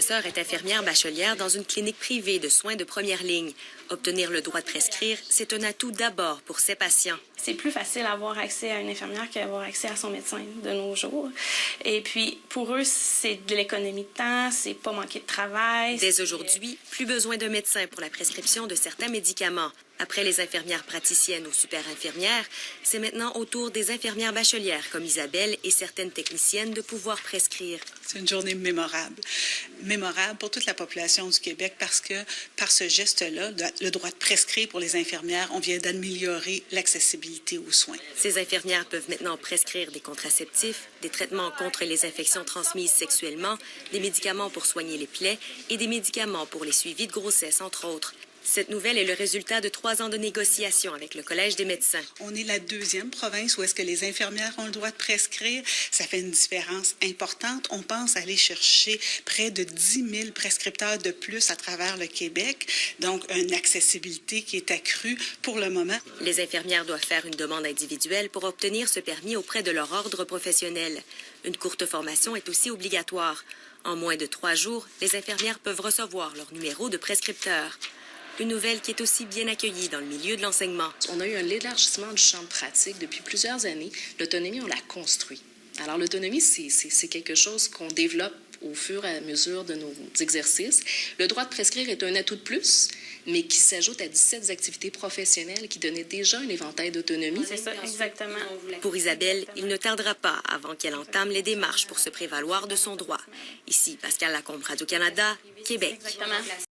Sa sœur est infirmière bachelière dans une clinique privée de soins de première ligne. Obtenir le droit de prescrire, c'est un atout d'abord pour ses patients. C'est plus facile d'avoir accès à une infirmière qu'avoir accès à son médecin de nos jours. Et puis, pour eux, c'est de l'économie de temps, c'est pas manquer de travail. Dès aujourd'hui, plus besoin d'un médecin pour la prescription de certains médicaments. Après les infirmières praticiennes ou super-infirmières, c'est maintenant au tour des infirmières bachelières comme Isabelle et certaines techniciennes de pouvoir prescrire. C'est une journée mémorable. Mémorable pour toute la population du Québec parce que par ce geste-là, le droit de prescrire pour les infirmières, on vient d'améliorer l'accessibilité aux soins. Ces infirmières peuvent maintenant prescrire des contraceptifs, des traitements contre les infections transmises sexuellement, des médicaments pour soigner les plaies et des médicaments pour les suivis de grossesse, entre autres. Cette nouvelle est le résultat de 3 ans de négociations avec le Collège des médecins. On est la deuxième province où est-ce que les infirmières ont le droit de prescrire. Ça fait une différence importante. On pense aller chercher près de 10 000 prescripteurs de plus à travers le Québec. Donc, une accessibilité qui est accrue pour le moment. Les infirmières doivent faire une demande individuelle pour obtenir ce permis auprès de leur ordre professionnel. Une courte formation est aussi obligatoire. En moins de 3 jours, les infirmières peuvent recevoir leur numéro de prescripteur. Une nouvelle qui est aussi bien accueillie dans le milieu de l'enseignement. On a eu un élargissement du champ de pratique depuis plusieurs années. L'autonomie, on l'a construit. Alors, l'autonomie, c'est quelque chose qu'on développe au fur et à mesure de nos exercices. Le droit de prescrire est un atout de plus, mais qui s'ajoute à 17 activités professionnelles qui donnaient déjà un éventail d'autonomie. C'est ça, exactement. Pour Isabelle, il ne tardera pas avant qu'elle entame les démarches pour se prévaloir de son droit. Ici, Pascal Lacombe, Radio-Canada, Québec. Exactement.